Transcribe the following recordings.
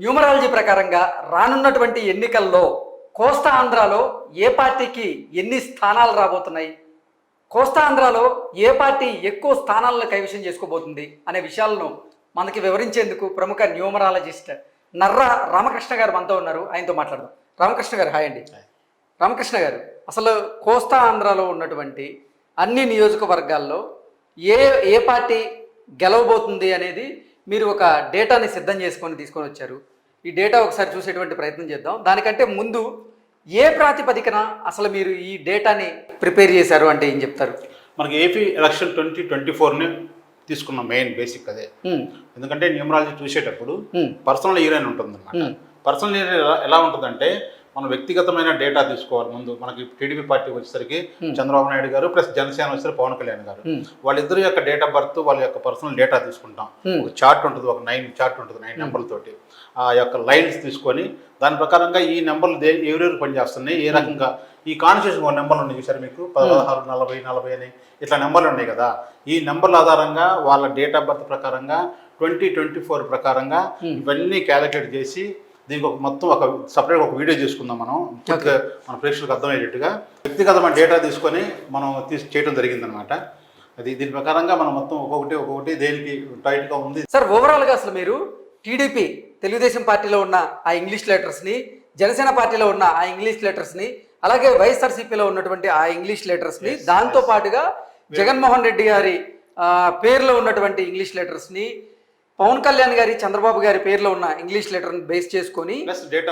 Numerology ప్రకారంగా రానున్నటువంటి ఎన్నికల్లో కోస్తా ఆంధ్రాలో ఏ పార్టీకి ఎన్ని స్థానాలు రాబోతున్నాయి, కోస్తా ఆంధ్రాలో ఏ పార్టీ ఎక్కువ స్థానాలను కైవసం చేసుకోబోతుంది అనే విషయాలను మనకి వివరించేందుకు ప్రముఖ న్యూమరాలజిస్ట్ నర్రా రామకృష్ణ గారు మనతో ఉన్నారు. ఆయనతో మాట్లాడదాం. రామకృష్ణ గారు హాయ్ అండి. రామకృష్ణ గారు, అసలు కోస్తా ఆంధ్రాలో ఉన్నటువంటి అన్ని నియోజకవర్గాల్లో ఏ ఏ పార్టీ గెలవబోతుంది అనేది మీరు ఒక డేటాని సిద్ధం తీసుకొని వచ్చారు. ఈ డేటా ఒకసారి చూసేటువంటి ప్రయత్నం చేద్దాం. దానికంటే ముందు ఏ ప్రాతిపదికన అసలు మీరు ఈ డేటాని ప్రిపేర్ చేశారు అంటే ఏం చెప్తారు? మనకి ఏపీ ఎలక్షన్ 2024ని తీసుకున్న మెయిన్ బేసిక్ అదే. ఎందుకంటే న్యూమరాలజీ చూసేటప్పుడు పర్సనల్ ఇయర్ అని ఉంటుంది అన్నమాట. పర్సనల్ ఇయర్ ఎలా ఉంటుందంటే మనం వ్యక్తిగతమైన డేటా తీసుకోవాలి. ముందు మనకి టీడీపీ పార్టీ వచ్చేసరికి చంద్రబాబు నాయుడు గారు ప్లస్ జనసేన వచ్చేసరికి పవన్ కళ్యాణ్ గారు, వాళ్ళిద్దరు యొక్క డేట్ ఆఫ్ బర్త్, వాళ్ళ యొక్క పర్సనల్ డేటా తీసుకుంటాం. ఒక చార్ట్ ఉంటుంది, ఒక 9 చార్ట్ ఉంటుంది, 9 నెంబర్లతోటి ఆ యొక్క లైన్స్ తీసుకొని దాని ప్రకారంగా ఈ నెంబర్లు ఎవరెవరు పనిచేస్తున్నాయి, ఏ రకంగా ఈ కాన్స్టిట్యూషన్ ఒక నెంబర్లు ఉన్నాయి చూసారు మీకు 16, 40, 40 అని ఇట్లా నెంబర్లు ఉన్నాయి కదా. ఈ నెంబర్ల ఆధారంగా వాళ్ళ డేట్ ఆఫ్ బర్త్ ప్రకారంగా 2024 ప్రకారంగా ఇవన్నీ క్యాలిక్యులేట్ చేసి దీనికి ఒక మొత్తం ఒక సపరేట్ ఒక వీడియో చేసుకుందాం మనం, మన ప్రేక్షకులకు అర్థమయ్యేట్టుగా. వ్యక్తిగతమైన డేటా తీసుకొని మనం చేయడం జరిగిందనమాట. అది దీని ప్రకారంగా మనం మొత్తం ఒక్కొక్కటి దేనికి టైట్గా ఉంది. సార్, ఓవరాల్గా అసలు మీరు టీడీపీ తెలుగుదేశం పార్టీలో ఉన్న ఆ ఇంగ్లీష్ లెటర్స్ని, జనసేన పార్టీలో ఉన్న ఆ ఇంగ్లీష్ లెటర్స్ని, అలాగే వైఎస్ఆర్సీపీలో ఉన్నటువంటి ఆ ఇంగ్లీష్ లెటర్స్ని, దాంతో పాటుగా జగన్మోహన్ రెడ్డి గారి పేరులో ఉన్నటువంటి ఇంగ్లీష్ లెటర్స్ని, పవన్ కళ్యాణ్ గారి, చంద్రబాబు గారి పేరులో ఉన్న ఇంగ్లీష్ లెటర్ని బేస్ చేసుకొని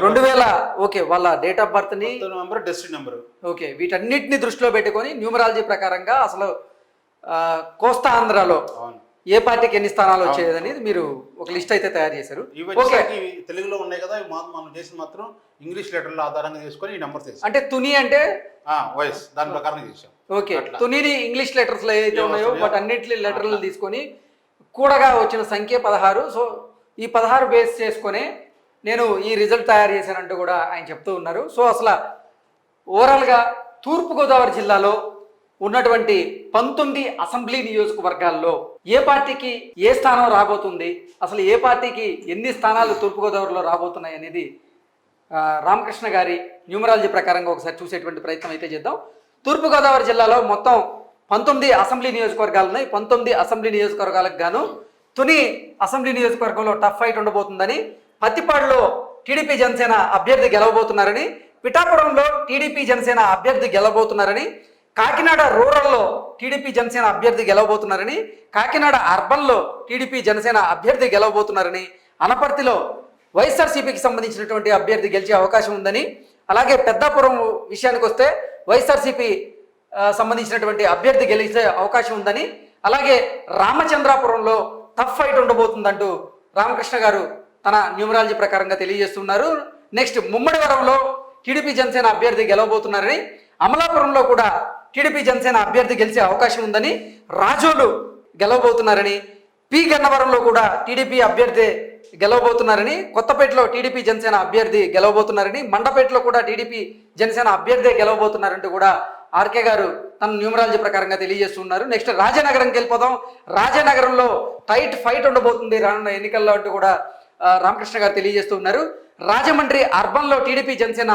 2000 వాళ్ళ డేట్ ఆఫ్ బర్త్ ని, ఓకే, వీటన్నిటిని దృష్టిలో పెట్టుకొని న్యూమరాలజీ ప్రకారంగా అసలు కోస్తా ఆంధ్రాలో ఏ పార్టీకి ఎన్ని స్థానాలు వచ్చేది అనేది మీరు ఒక లిస్ట్ అయితే తయారు చేశారు. తెలుగులో ఉన్నాయి కదా, మనం చేసిన మాత్రం ఇంగ్లీష్ లెటర్ల ఆధారంగా చేసుకొని ఈ నెంబర్ చేసాం. అంటే తుని అంటే వాయిస్ దాని ప్రకారం చేసాం. ఓకే, తునిని ఇంగ్లీష్ లెటర్స్ లో ఏదైతే ఉన్నాయో వాటి అన్నింటి లెటర్లు తీసుకొని కూడగా వచ్చిన సంఖ్య 16. సో ఈ 16 బేస్ చేసుకొని నేను ఈ రిజల్ట్ తయారు చేశానంటూ కూడా ఆయన చెప్తూ ఉన్నారు. సో అసలు ఓవరాల్గా తూర్పుగోదావరి జిల్లాలో ఉన్నటువంటి 19 అసెంబ్లీ నియోజకవర్గాల్లో ఏ పార్టీకి ఏ స్థానం రాబోతుంది, అసలు ఏ పార్టీకి ఎన్ని స్థానాలు తూర్పుగోదావరిలో రాబోతున్నాయి అనేది రామకృష్ణ గారి న్యూమరాలజీ ప్రకారంగా ఒకసారి చూసేటువంటి ప్రయత్నం అయితే చేద్దాం. తూర్పుగోదావరి జిల్లాలో మొత్తం 19 అసెంబ్లీ నియోజకవర్గాలు ఉన్నాయి. 19 అసెంబ్లీ నియోజకవర్గాలకు గాను తుని అసెంబ్లీ నియోజకవర్గంలో టఫ్ ఫైట్ ఉండబోతుందని, పత్తిపాడులో టీడీపీ జనసేన అభ్యర్థి గెలవబోతున్నారని, పిఠాపురంలో టీడీపీ జనసేన అభ్యర్థి గెలవబోతున్నారని, కాకినాడ రూరల్లో టీడీపీ జనసేన అభ్యర్థి గెలవబోతున్నారని, కాకినాడ అర్బన్లో టీడీపీ జనసేన అభ్యర్థి గెలవబోతున్నారని, అనపర్తిలో వైఎస్ఆర్సీపీకి సంబంధించినటువంటి అభ్యర్థి గెలిచే అవకాశం ఉందని, అలాగే పెద్దాపురం విషయానికి వస్తే వైఎస్ఆర్సీపీ సంబంధించినటువంటి అభ్యర్థి గెలిచే అవకాశం ఉందని, అలాగే రామచంద్రాపురంలో టఫ్ ఫైట్ ఉండబోతుందంటూ రామకృష్ణ గారు తన న్యూమరాలజీ ప్రకారంగా తెలియజేస్తున్నారు. నెక్స్ట్ ముమ్మడివరంలో టీడీపీ జనసేన అభ్యర్థి గెలవబోతున్నారని, అమలాపురంలో కూడా టీడీపీ జనసేన అభ్యర్థి గెలిచే అవకాశం ఉందని, రాజోలు గెలవబోతున్నారని, పి గన్నవరంలో కూడా టీడీపీ అభ్యర్థి గెలవబోతున్నారని, కొత్తపేటలో టీడీపీ జనసేన అభ్యర్థి గెలవబోతున్నారని, మండపేటలో కూడా టీడీపీ జనసేన అభ్యర్థి గెలవబోతున్నారంటూ కూడా ఆర్కే గారు తన న్యూమరాలజీ ప్రకారంగా తెలియజేస్తున్నారు. నెక్స్ట్ రాజానగరంకి వెళ్ళిపోదాం. రాజానగరంలో టైట్ ఫైట్ ఉండబోతుంది రానున్న ఎన్నికల్లో అంటూ కూడా రామకృష్ణ గారు తెలియజేస్తున్నారు. రాజమండ్రి అర్బన్లో టీడీపీ జనసేన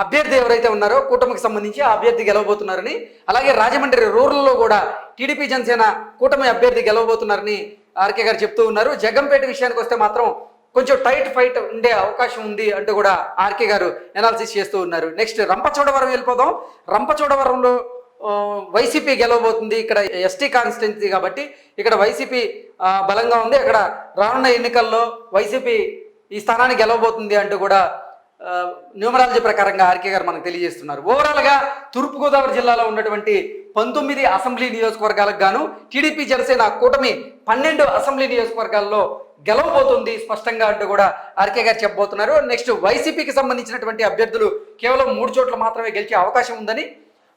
అభ్యర్థి ఎవరైతే ఉన్నారో కూటమికి సంబంధించి ఆ అభ్యర్థి గెలవబోతున్నారని, అలాగే రాజమండ్రి రూరల్లో కూడా టీడీపీ జనసేన కూటమి అభ్యర్థి గెలవబోతున్నారని ఆర్కే గారు చెప్తూ ఉన్నారు. జగంపేట విషయానికి వస్తే మాత్రం కొంచెం టైట్ ఫైట్ ఉండే అవకాశం ఉంది అంటూ కూడా ఆర్కే గారు ఎనాలిసిస్ చేస్తూ ఉన్నారు. నెక్స్ట్ రంపచోడవరం వెళ్ళిపోదాం. రంపచోడవరంలో వైసీపీ గెలవబోతుంది. ఇక్కడ ఎస్టీ కాన్స్టిట్యున్సీ కాబట్టి ఇక్కడ వైసీపీ బలంగా ఉంది. అక్కడ రానున్న ఎన్నికల్లో వైసీపీ ఈ స్థానాన్ని గెలవబోతుంది అంటూ కూడా న్యూమరాలజీ ప్రకారంగా ఆర్కే గారు మనకు తెలియజేస్తున్నారు. ఓవరాల్గా తూర్పుగోదావరి జిల్లాలో ఉన్నటువంటి 19 అసెంబ్లీ నియోజకవర్గాలకు గాను టీడీపీ జనసేన కూటమి 12 అసెంబ్లీ నియోజకవర్గాల్లో గెలవబోతుంది స్పష్టంగా అంటూ కూడా ఆర్కే గారు చెప్పబోతున్నారు. నెక్స్ట్ వైసీపీకి సంబంధించినటువంటి అభ్యర్థులు కేవలం 3 చోట్ల మాత్రమే గెలిచే అవకాశం ఉందని,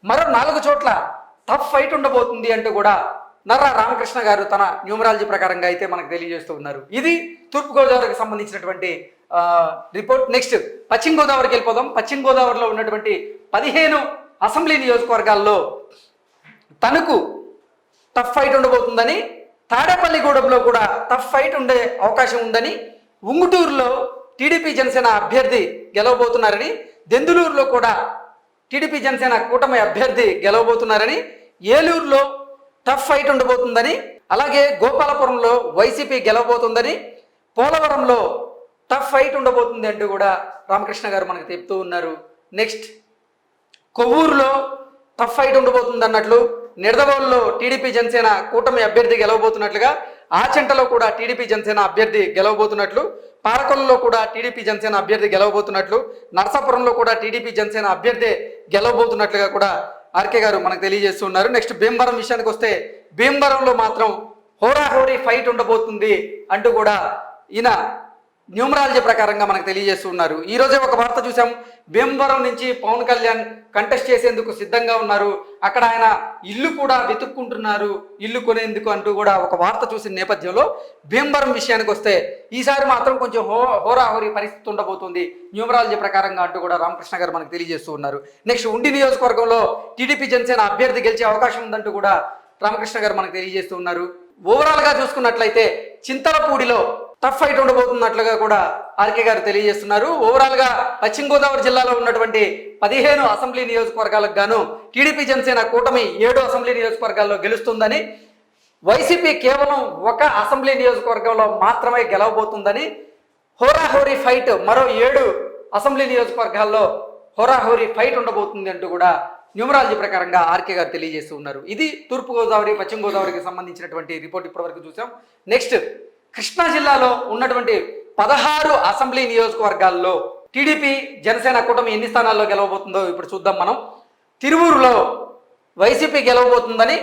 మరో 4 చోట్ల టఫ్ ఫైట్ ఉండబోతుంది అంటూ కూడా నర్రా రామకృష్ణ గారు తన న్యూమరాలజీ ప్రకారంగా అయితే మనకు తెలియజేస్తూ ఉన్నారు. ఇది తూర్పుగోదావరికి సంబంధించినటువంటి రిపోర్ట్. నెక్స్ట్ పశ్చిమ గోదావరికి వెళ్ళిపోదాం. పశ్చిమ గోదావరిలో ఉన్నటువంటి 15 అసెంబ్లీ నియోజకవర్గాల్లో తనకు టఫ్ ఫైట్ ఉండబోతుందని, తాడేపల్లిగూడెంలో కూడా టఫ్ ఫైట్ ఉండే అవకాశం ఉందని, ఉంగుటూరులో టీడీపీ జనసేన అభ్యర్థి గెలవబోతున్నారని, దెందులూరులో కూడా టీడీపీ జనసేన కూటమి అభ్యర్థి గెలవబోతున్నారని, ఏలూరులో టఫ్ ఫైట్ ఉండబోతుందని, అలాగే గోపాలపురంలో వైసీపీ గెలవబోతుందని, పోలవరంలో టఫ్ ఫైట్ ఉండబోతుంది అంటూ కూడా రామకృష్ణ గారు మనకు చెప్తూ ఉన్నారు. నెక్స్ట్ కొవ్వూరులో టఫ్ ఫైట్ ఉండబోతుంది అన్నట్లు, నిడదవోలులో టీడీపీ జనసేన కూటమి అభ్యర్థి గెలవబోతున్నట్లుగా, ఆచంటలో కూడా టీడీపీ జనసేన అభ్యర్థి గెలవబోతున్నట్లు, పాలకొల్లులో కూడా టీడీపీ జనసేన అభ్యర్థి గెలవబోతున్నట్లు, నరసాపురంలో కూడా టీడీపీ జనసేన అభ్యర్థి గెలవబోతున్నట్లుగా కూడా ఆర్కే గారు మనకు తెలియజేస్తున్నారు. నెక్స్ట్ భీమవరం విషయానికి వస్తే భీమవరంలో మాత్రం హోరాహోరీ ఫైట్ ఉండబోతుంది అంటూ కూడా ఈయన న్యూమరాలజీ ప్రకారంగా మనకు తెలియజేస్తున్నారు. ఈ రోజే ఒక వార్త చూసాం, భీమవరం నుంచి పవన్ కళ్యాణ్ కంటెస్ట్ చేసేందుకు సిద్ధంగా ఉన్నారు, అక్కడ ఆయన ఇల్లు కూడా వెతుక్కుంటున్నారు ఇల్లు కొనేందుకు అంటూ కూడా ఒక వార్త చూసిన నేపథ్యంలో భీమవరం విషయానికి వస్తే ఈసారి మాత్రం కొంచెం హోరాహోరీ పరిస్థితి ఉండబోతుంది న్యూమరాలజీ ప్రకారంగా అంటూ కూడా రామకృష్ణ గారు మనకు తెలియజేస్తూ ఉన్నారు. నెక్స్ట్ ఉండి నియోజకవర్గంలో టీడీపీ జనసేన అభ్యర్థి గెలిచే అవకాశం ఉందంటూ కూడా రామకృష్ణ గారు మనకు తెలియజేస్తూ ఉన్నారు. ఓవరాల్గా చూసుకున్నట్లయితే చింతలపూడిలో టఫ్ ఫైట్ ఉండబోతున్నట్లుగా కూడా ఆర్కే గారు తెలియజేస్తున్నారు. ఓవరాల్గా పశ్చిమ గోదావరి జిల్లాలో ఉన్నటువంటి 15 అసెంబ్లీ నియోజకవర్గాలకు గాను టీడీపీ జనసేన కూటమి 7 అసెంబ్లీ నియోజకవర్గాల్లో గెలుస్తుందని, వైసీపీ కేవలం 1 అసెంబ్లీ నియోజకవర్గంలో మాత్రమే గెలవబోతుందని, హోరాహోరీ ఫైట్ మరో 7 అసెంబ్లీ నియోజకవర్గాల్లో హోరాహోరీ ఫైట్ ఉండబోతుంది అంటూ కూడా న్యూమరాలజీ ప్రకారంగా ఆర్కే గారు తెలియజేస్తూ ఉన్నారు. ఇది తూర్పుగోదావరి పశ్చిమ గోదావరికి సంబంధించినటువంటి రిపోర్ట్ ఇప్పటివరకు చూసాం. నెక్స్ట్ కృష్ణా జిల్లాలో ఉన్నటువంటి 16 అసెంబ్లీ నియోజకవర్గాల్లో టీడీపీ జనసేన కూటమి ఎన్ని స్థానాల్లో గెలవబోతుందో ఇప్పుడు చూద్దాం మనం. తిరువూరులో వైసీపీ గెలవబోతుందని,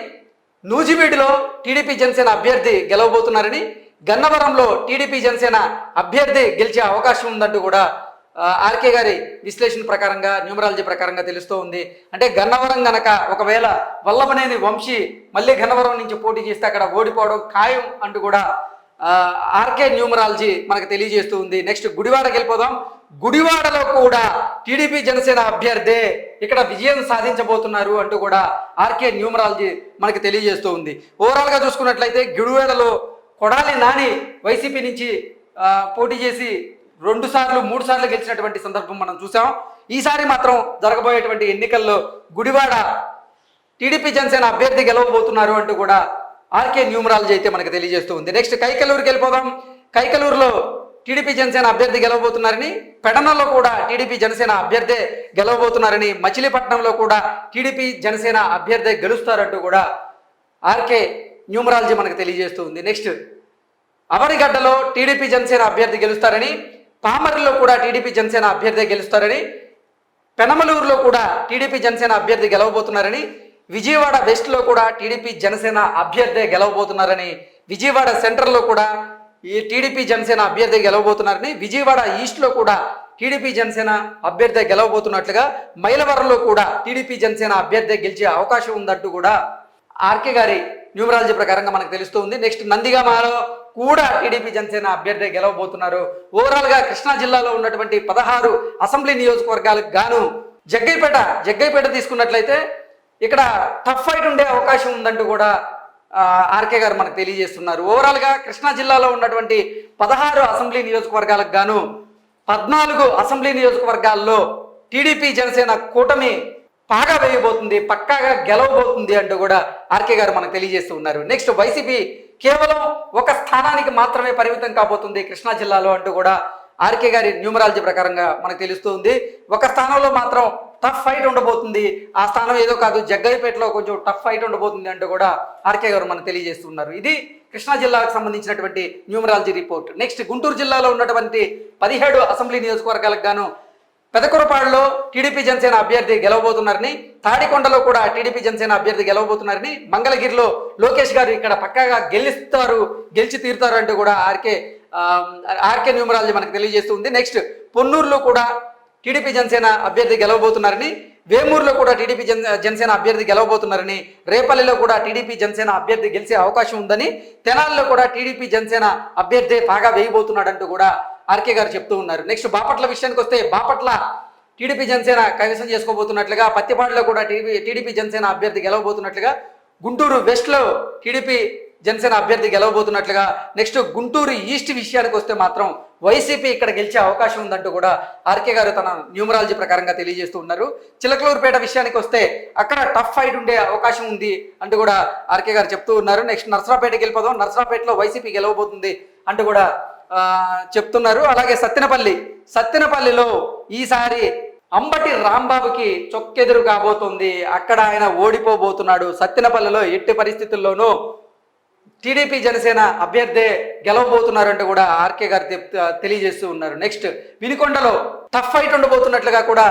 నూజివీడులో టీడీపీ జనసేన అభ్యర్థి గెలవబోతున్నారని, గన్నవరంలో టీడీపీ జనసేన అభ్యర్థి గెలిచే అవకాశం ఉందంటూ కూడా ఆర్కే గారి విశ్లేషణ ప్రకారంగా న్యూమరాలజీ ప్రకారంగా తెలుస్తూ ఉంది. అంటే గన్నవరం గనక ఒకవేళ వల్లభనేని వంశీ మళ్ళీ గన్నవరం నుంచి పోటీ చేస్తే అక్కడ ఓడిపోవడం ఖాయం అంటూ కూడా ఆర్కే న్యూమరాలజీ మనకు తెలియజేస్తూ ఉంది. నెక్స్ట్ గుడివాడకి వెళ్ళిపోదాం. గుడివాడలో కూడా టీడీపీ జనసేన అభ్యర్థే ఇక్కడ విజయం సాధించబోతున్నారు అంటూ కూడా ఆర్కే న్యూమరాలజీ మనకు తెలియజేస్తూ ఉంది. ఓవరాల్గా చూసుకున్నట్లయితే గుడివాడలో కొడాలి నాని వైసీపీ నుంచి పోటీ చేసి 2 సార్లు 3 సార్లు గెలిచినటువంటి సందర్భం మనం చూసాం. ఈసారి మాత్రం జరగబోయేటువంటి ఎన్నికల్లో గుడివాడ టీడీపీ జనసేన అభ్యర్థి గెలవబోతున్నారు అంటూ కూడా ఆర్కే న్యూమరాలజీ అయితే మనకు తెలియజేస్తూ ఉంది. నెక్స్ట్ కైకలూరుకి వెళ్ళిపోదాం. కైకలూరులో టీడీపీ జనసేన అభ్యర్థి గెలవబోతున్నారని, పెడనలో కూడా టీడీపీ జనసేన అభ్యర్థి గెలవబోతున్నారని, మచిలీపట్నంలో కూడా టీడీపీ జనసేన అభ్యర్థి గెలుస్తారంటూ కూడా ఆర్కే న్యూమరాలజీ మనకు తెలియజేస్తూ ఉంది. నెక్స్ట్ అవరిగడ్డలో టీడీపీ జనసేన అభ్యర్థి గెలుస్తారని, పామర్లో కూడా టీడీపీ జనసేన అభ్యర్థి గెలుస్తారని, పెనమలూరులో కూడా టీడీపీ జనసేన అభ్యర్థి గెలవబోతున్నారని, విజయవాడ వెస్ట్లో కూడా టీడీపీ జనసేన అభ్యర్థి గెలవబోతున్నారని, విజయవాడ సెంట్రల్లో కూడా ఈ టీడీపీ జనసేన అభ్యర్థి గెలవబోతున్నారని, విజయవాడ ఈస్ట్లో కూడా టీడీపీ జనసేన అభ్యర్థి గెలవబోతున్నట్లుగా, మైలవరంలో కూడా టీడీపీ జనసేన అభ్యర్థి గెలిచే అవకాశం ఉందంటూ కూడా ఆర్కే గారి న్యూమరాలజీ ప్రకారంగా మనకు తెలుస్తూ ఉంది. నెక్స్ట్ నందిగామలో కూడా టీడీపీ జనసేన అభ్యర్థి గెలవబోతున్నారు. ఓవరాల్గా కృష్ణా జిల్లాలో ఉన్నటువంటి 16 అసెంబ్లీ నియోజకవర్గాలకు గాను జగ్గైపేట తీసుకున్నట్లయితే ఇక్కడ టఫ్ ఫైట్ ఉండే అవకాశం ఉందంటూ కూడా ఆర్కే గారు మనకు తెలియజేస్తున్నారు. ఓవరాల్గా కృష్ణా జిల్లాలో ఉన్నటువంటి 16 అసెంబ్లీ నియోజకవర్గాలకు గాను 14 అసెంబ్లీ నియోజకవర్గాల్లో టీడీపీ జనసేన కూటమి పాగా వేయబోతుంది, పక్కాగా గెలవబోతుంది అంటూ కూడా ఆర్కే గారు మనకు తెలియజేస్తూ ఉన్నారు. నెక్స్ట్ వైసీపీ కేవలం 1 స్థానానికి మాత్రమే పరిమితం కాబోతుంది కృష్ణా జిల్లాలో అంటూ కూడా ఆర్కే గారి న్యూమరాలజీ ప్రకారంగా మనకు తెలుస్తూ ఉంది. 1 స్థానంలో మాత్రం టఫ్ ఫైట్ ఉండబోతుంది, ఆ స్థానం ఏదో కాదు జగ్గైపేటలో కొంచెం టఫ్ ఫైట్ ఉండబోతుంది అంటూ కూడా ఆర్కే గారు మనకు తెలియజేస్తున్నారు. ఇది కృష్ణా జిల్లాకు సంబంధించినటువంటి న్యూమరాలజీ రిపోర్ట్. నెక్స్ట్ గుంటూరు జిల్లాలో ఉన్నటువంటి 17 అసెంబ్లీ నియోజకవర్గాలకు గాను పెదకురపాడులో టీడీపీ జనసేన అభ్యర్థి గెలవబోతున్నారని, తాడికొండలో కూడా టీడీపీ జనసేన అభ్యర్థి గెలవబోతున్నారని, మంగళగిరిలో లోకేష్ గారు ఇక్కడ పక్కాగా గెలిచి తీరుతారు అంటూ కూడా ఆర్కే న్యూమరాలజీ మనకు తెలియజేస్తుంది. నెక్స్ట్ పొన్నూరులో కూడా టీడీపీ జనసేన అభ్యర్థి గెలవబోతున్నారని, వేమూరులో కూడా టీడీపీ జనసేన అభ్యర్థి గెలవబోతున్నారని, రేపల్లిలో కూడా టీడీపీ జనసేన అభ్యర్థి గెలిచే అవకాశం ఉందని, తెనాలిలో కూడా టీడీపీ జనసేన అభ్యర్థి బాగా వేయబోతున్నాడంటూ కూడా ఆర్కే గారు చెప్తూ ఉన్నారు. నెక్స్ట్ బాపట్ల విషయానికి వస్తే బాపట్ల టీడీపీ జనసేన కైవసం చేసుకోబోతున్నట్లుగా, పత్తిపాడులో కూడా టీడీపీ జనసేన అభ్యర్థి గెలవబోతున్నట్లుగా, గుంటూరు వెస్ట్లో టీడీపీ జనసేన అభ్యర్థి గెలవబోతున్నట్లుగా, నెక్స్ట్ గుంటూరు ఈస్ట్ విషయానికి వస్తే మాత్రం వైసీపీ ఇక్కడ గెలిచే అవకాశం ఉందంటూ కూడా ఆర్కే గారు తన న్యూమరాలజీ ప్రకారంగా తెలియజేస్తూ ఉన్నారు. చిలకలూరుపేట విషయానికి వస్తే అక్కడ టఫ్ ఫైట్ ఉండే అవకాశం ఉంది అంటూ కూడా ఆర్కే గారు చెప్తూ ఉన్నారు. నెక్స్ట్ నర్సరాపేటకి వెళ్ళిపోదాం. నర్సరాపేటలో వైసీపీ గెలవబోతుంది అంటూ కూడా చెప్తున్నారు. అలాగే సత్తెనపల్లిలో ఈసారి అంబటి రాంబాబుకి చొక్కెదురు కాబోతుంది. అక్కడ ఆయన ఓడిపోబోతున్నాడు. సత్తెనపల్లిలో ఎట్టి పరిస్థితుల్లోనూ టీడీపీ జనసేన అభ్యర్థే గెలవబోతున్నారంటూ కూడా ఆర్కే గారు తెలియజేస్తూ ఉన్నారు. నెక్స్ట్ వినుకొండలో టఫ్ ఫైట్ ఉండబోతున్నట్లుగా కూడా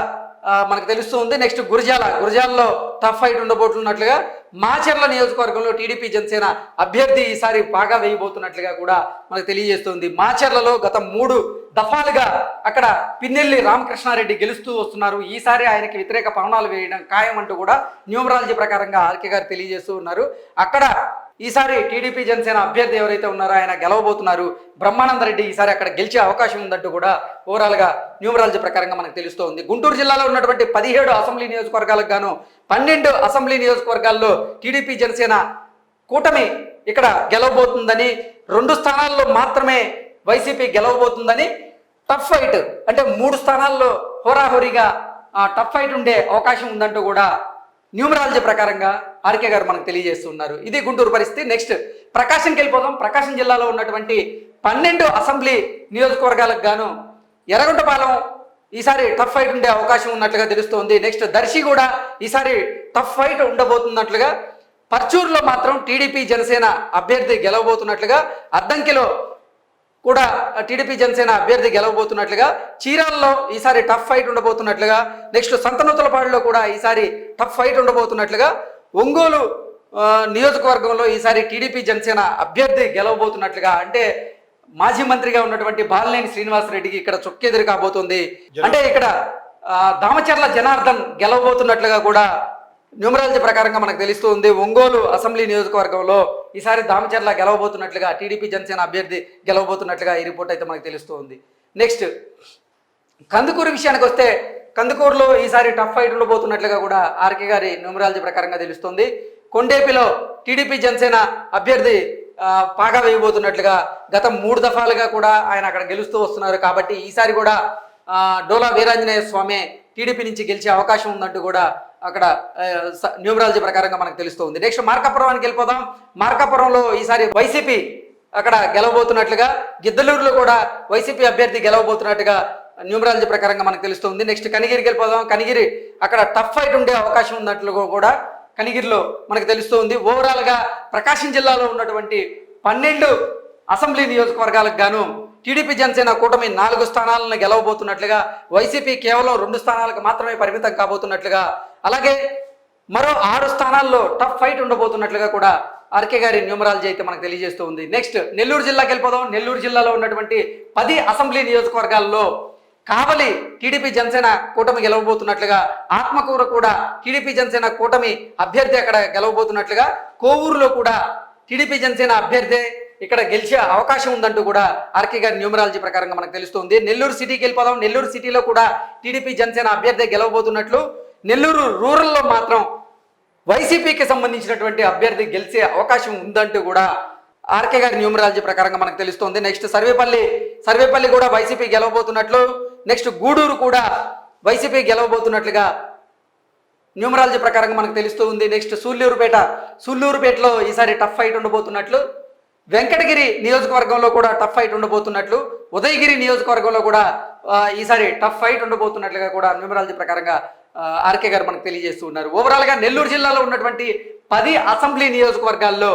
మనకు తెలుస్తూ ఉంది. నెక్స్ట్ గురజాలలో టఫ్ ఫైట్ ఉండబోతున్నట్లుగా, మాచర్ల నియోజకవర్గంలో టీడీపీ జనసేన అభ్యర్థి ఈసారి బాగా వేయబోతున్నట్లుగా కూడా మనకు తెలియజేస్తుంది. మాచర్లలో గత 3 దఫాలుగా అక్కడ పిన్నెల్లి రామకృష్ణారెడ్డి గెలుస్తూ వస్తున్నారు. ఈసారి ఆయనకి వ్యతిరేక పవనాలు వేయడం ఖాయం అంటూ కూడా న్యూమరాలజీ ప్రకారంగా ఆర్కే గారు తెలియజేస్తూ ఉన్నారు. అక్కడ ఈసారి టీడీపీ జనసేన అభ్యర్థి ఎవరైతే ఉన్నారో ఆయన గెలవబోతున్నారు. బ్రహ్మానందరెడ్డి ఈసారి అక్కడ గెలిచే అవకాశం ఉందంటూ కూడా ఓవరాల్గా న్యూమరాలజీ ప్రకారంగా మనకు తెలుస్తోంది. గుంటూరు జిల్లాలో ఉన్నటువంటి 17 అసెంబ్లీ నియోజకవర్గాలకు గాను 12 అసెంబ్లీ నియోజకవర్గాల్లో టీడీపీ జనసేన కూటమి ఇక్కడ గెలవబోతుందని, 2 స్థానాల్లో మాత్రమే వైసీపీ గెలవబోతుందని, టఫ్ ఫైట్ అంటే 3 స్థానాల్లో హోరాహోరీగా టఫ్ ఫైట్ ఉండే అవకాశం ఉందంటూ కూడా న్యూమరాలజీ ప్రకారంగా ఆర్కే గారు మనకు తెలియజేస్తున్నారు. ఇది గుంటూరు పరిస్థితి. నెక్స్ట్ ప్రకాశంకి వెళ్ళిపోదాం. ప్రకాశం జిల్లాలో ఉన్నటువంటి 12 అసెంబ్లీ నియోజకవర్గాలకు గాను ఎర్రగుంటపాలెం ఈసారి టఫ్ ఫైట్ ఉండే అవకాశం ఉన్నట్లుగా తెలుస్తోంది. నెక్స్ట్ దర్శి కూడా ఈసారి టఫ్ ఫైట్ ఉండబోతున్నట్లుగా, పర్చూరులో మాత్రం టీడీపీ జనసేన అభ్యర్థి గెలవబోతున్నట్లుగా, అద్దంకిలో కూడా టీడీపీ జనసేన అభ్యర్థి గెలవబోతున్నట్లుగా, చీరాల్లో ఈసారి టఫ్ ఫైట్ ఉండబోతున్నట్లుగా, నెక్స్ట్ సంతనూతలపాడులో కూడా ఈసారి టఫ్ ఫైట్ ఉండబోతున్నట్లుగా, ఒంగోలు నియోజకవర్గంలో ఈసారి టీడీపీ జనసేన అభ్యర్థి గెలవబోతున్నట్లుగా, అంటే మాజీ మంత్రిగా ఉన్నటువంటి బాలినేని శ్రీనివాసరెడ్డికి ఇక్కడ చొక్కెదురు కాబోతుంది. అంటే ఇక్కడ దామచర్ల జనార్దన్ గెలవబోతున్నట్లుగా కూడా న్యూమరాలజీ ప్రకారంగా మనకు తెలుస్తుంది. ఒంగోలు అసెంబ్లీ నియోజకవర్గంలో ఈసారి దామచర్ల గెలవబోతున్నట్లుగా, టీడీపీ జనసేన అభ్యర్థి గెలవబోతున్నట్లుగా ఈ రిపోర్ట్ అయితే మనకు తెలుస్తుంది. నెక్స్ట్ కందుకూరు విషయానికి వస్తే కందుకూరులో ఈసారి టఫ్ ఫైట్ ఉండబోతున్నట్లుగా కూడా ఆర్కే గారి న్యూమరాలజీ ప్రకారంగా తెలుస్తుంది. కొండేపిలో టీడీపీ జనసేన అభ్యర్థి పాగా వేయబోతున్నట్లుగా, గత 3 దఫాలుగా కూడా ఆయన అక్కడ గెలుస్తూ వస్తున్నారు. కాబట్టి ఈసారి కూడా డోలా వీరాంజనేయ స్వామి టీడీపీ నుంచి గెలిచే అవకాశం ఉందంటూ కూడా అక్కడ న్యూమరాలజీ ప్రకారంగా మనకు తెలుస్తుంది. నెక్స్ట్ మార్కాపురానికి వెళ్ళిపోదాం. మార్కాపురంలో ఈసారి వైసీపీ అక్కడ గెలవబోతున్నట్లుగా, గిద్దలూరులో కూడా వైసీపీ అభ్యర్థి గెలవబోతున్నట్టుగా న్యూమరాలజీ ప్రకారంగా మనకు తెలుస్తుంది. నెక్స్ట్ కనిగిరికి వెళ్ళిపోదాం. కనిగిరి అక్కడ టఫ్ ఫైట్ ఉండే అవకాశం ఉన్నట్లు కూడా కనిగిరిలో మనకు తెలుస్తుంది. ఓవరాల్గా ప్రకాశం జిల్లాలో ఉన్నటువంటి 12 అసెంబ్లీ నియోజకవర్గాలకు గాను టీడీపీ జనసేన కూటమి 4 స్థానాలను గెలవబోతున్నట్లుగా, వైసీపీ కేవలం 2 స్థానాలకు మాత్రమే పరిమితం కాబోతున్నట్లుగా, అలాగే మరో 6 స్థానాల్లో టఫ్ ఫైట్ ఉండబోతున్నట్లుగా కూడా ఆర్కే గారి న్యూమరాలజీ అయితే మనకు తెలియజేస్తూ ఉంది. నెక్స్ట్ నెల్లూరు జిల్లాకి వెళ్ళిపోదాం. నెల్లూరు జిల్లాలో ఉన్నటువంటి 10 అసెంబ్లీ నియోజకవర్గాల్లో కావలి టీడీపీ జనసేన కూటమి గెలవబోతున్నట్లుగా, ఆత్మకూరు కూడా టీడీపీ జనసేన కూటమి అభ్యర్థి అక్కడ గెలవబోతున్నట్లుగా, కోవూరులో కూడా టీడీపీ జనసేన అభ్యర్థి ఇక్కడ గెలిచే అవకాశం ఉందంటూ కూడా ఆర్కే గారి న్యూమరాలజీ ప్రకారంగా మనకు తెలుస్తుంది. నెల్లూరు సిటీకి వెళ్ళిపోదాం. నెల్లూరు సిటీలో కూడా టీడీపీ జనసేన అభ్యర్థి గెలవబోతున్నట్లు, నెల్లూరు రూరల్లో మాత్రం వైసీపీకి సంబంధించినటువంటి అభ్యర్థి గెలిచే అవకాశం ఉందంటూ కూడా ఆర్కే గారి న్యూమరాలజీ ప్రకారంగా మనకు తెలుస్తుంది. నెక్స్ట్ సర్వేపల్లి కూడా వైసీపీ గెలవబోతున్నట్లు, నెక్స్ట్ గూడూరు కూడా వైసీపీ గెలవబోతున్నట్లుగా న్యూమరాలజీ ప్రకారంగా మనకు తెలుస్తూ ఉంది. నెక్స్ట్ సూళ్ళూరుపేటలో ఈసారి టఫ్ ఫైట్ ఉండబోతున్నట్లు, వెంకటగిరి నియోజకవర్గంలో కూడా టఫ్ ఫైట్ ఉండబోతున్నట్లు, ఉదయగిరి నియోజకవర్గంలో కూడా ఈసారి టఫ్ ఫైట్ ఉండబోతున్నట్లుగా కూడా న్యూమరాలజీ ప్రకారంగా ఆర్కే గారు మనకు తెలియజేస్తూ ఉన్నారు. ఓవరాల్గా నెల్లూరు జిల్లాలో ఉన్నటువంటి 10 అసెంబ్లీ నియోజకవర్గాల్లో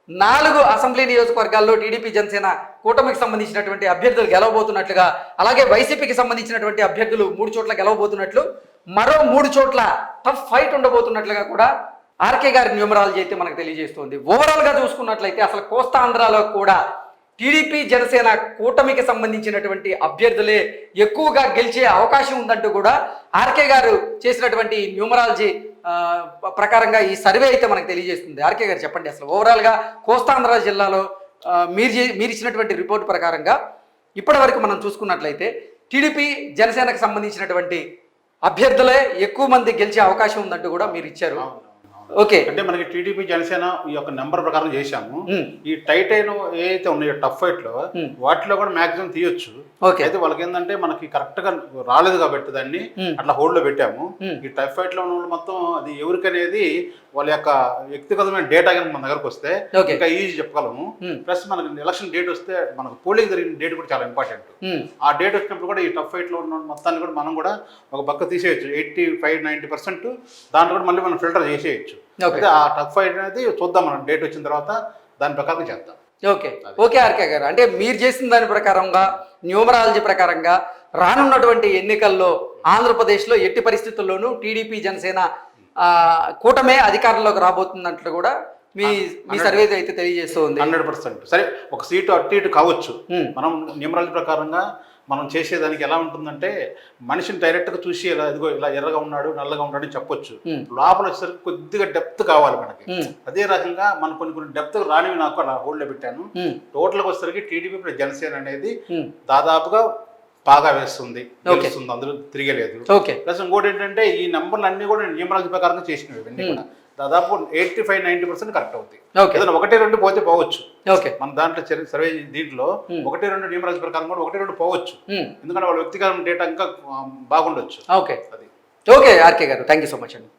4 అసెంబ్లీ నియోజకవర్గాల్లో టీడీపీ జనసేన కూటమికి సంబంధించినటువంటి అభ్యర్థులు గెలవబోతున్నట్లుగా, అలాగే వైసీపీకి సంబంధించినటువంటి అభ్యర్థులు 3 చోట్ల గెలవబోతున్నట్లు, మరో 3 చోట్ల టఫ్ ఫైట్ ఉండబోతున్నట్లుగా కూడా ఆర్కే గారి న్యూమరాలజీ అయితే మనకు తెలియజేస్తుంది. ఓవరాల్గా చూసుకున్నట్లయితే అసలు కోస్తాంధ్రలో కూడా టీడీపీ జనసేన కూటమికి సంబంధించినటువంటి అభ్యర్థులే ఎక్కువగా గెలిచే అవకాశం ఉందంటూ కూడా ఆర్కే గారు చేసినటువంటి న్యూమరాలజీ ప్రకారంగా ఈ సర్వే అయితే మనకు తెలియజేస్తుంది. ఆర్కే గారు చెప్పండి, అసలు ఓవరాల్గా కోస్తాంధ్ర జిల్లాలో మీరు ఇచ్చినటువంటి రిపోర్ట్ ప్రకారంగా ఇప్పటి వరకు మనం చూసుకున్నట్లయితే టీడీపీ జనసేనకు సంబంధించినటువంటి అభ్యర్థులే ఎక్కువ మంది గెలిచే అవకాశం ఉందంటూ కూడా మీరు ఇచ్చారు. ఓకే. అంటే మనకి టీడీపీ జనసేన ఈ యొక్క నెంబర్ ప్రకారం చేశాము. మ్మ్. ఈ టైట్ అయిన ఏదైతే ఉన్నాయో టఫ్ ఫైట్ లో వాటిలో కూడా మాక్సిమం తీయొచ్చు. ఓకే. అయితే వాళ్ళకి ఏంటంటే మనకి కరెక్ట్ గా రాలేదు కాబట్టి దాన్ని అట్లా హోల్డ్ లో పెట్టాము. ఈ టఫ్ ఫైట్ లో ఉన్న వాళ్ళు మొత్తం అది ఎవరికనేది వాళ్ళ యొక్క వ్యక్తిగతమైన డేటా కనుక మన దగ్గరకు వస్తే ఓకే. ఇంకా ఈజీ చెప్పగలము. ప్లస్ మనకి ఎలక్షన్ డేట్ వస్తే మనకు పోలింగ్ జరిగిన డేట్ కూడా చాలా ఇంపార్టెంట్. ఆ డేట్ వచ్చినప్పుడు కూడా ఈ టఫ్ ఫైట్ లో ఉన్న మొత్తాన్ని కూడా మనం కూడా ఒక పక్క తీసేయచ్చు. 85-90% దాంట్లో కూడా మళ్ళీ మనం ఫిల్టర్ చేసేయచ్చు. అయితే ఆ టఫ్ ఫైట్ అనేది చూద్దాం మనం డేట్ వచ్చిన తర్వాత దాని ప్రకారం చేద్దాం. ఓకే. ఓకే ఆర్కే గారు, అంటే మీరు చేసిన దాని ప్రకారంగా న్యూమరాలజీ ప్రకారంగా రానున్నటువంటి ఎన్నికల్లో ఆంధ్రప్రదేశ్లో ఎట్టి పరిస్థితుల్లోనూ టీడీపీ జనసేన కూటమే అధికారంలోకి రాబోతున్నట్లు కూడా మీ సర్వే అయితే తెలియజేస్తూ ఉంది. 100%. సరే, ఒక సీటు అటు ఇటు కావచ్చు. మనం న్యూమరాలజీ ప్రకారంగా మనం చేసేదానికి ఎలా ఉంటుందంటే మనిషిని డైరెక్ట్గా చూసి ఇలా ఎర్రగా ఉన్నాడు నల్లగా ఉన్నాడు అని చెప్పొచ్చు. లోపల వచ్చేసరికి కొద్దిగా డెప్త్ కావాలి మనకి. అదే రకంగా మనం కొన్ని డెప్త్ రానివి నాకు అలా హోల్డ్లో పెట్టాను. టోటల్గా వచ్చేసరికి టీడీపీ జనసేన అనేది దాదాపుగా బాగా వేస్తుంది, గెలుస్తుంది, అందులో తిరిగలేదు. ప్లస్ ఇంకోటి ఏంటంటే ఈ నెంబర్లు అన్ని కూడా న్యూమరాలజీ ప్రకారంగా చేసినవి ఇవన్నీ కూడా దాదాపు 85-90% కరెక్ట్ అవుతాయి. ఏదైనా 1-2 పోతే పోవచ్చు. మన దాంట్లో సర్వే దీంట్లో 1-2 న్యూమరాలజీ ప్రకారం కూడా 1-2 పోవచ్చు. ఎందుకంటే వాళ్ళ వ్యక్తిగత డేటా ఇంకా బాగుండొచ్చు. ఓకే. అది ఓకే ఆర్కే గారు, థ్యాంక్ యూ సో మచ్ అండి.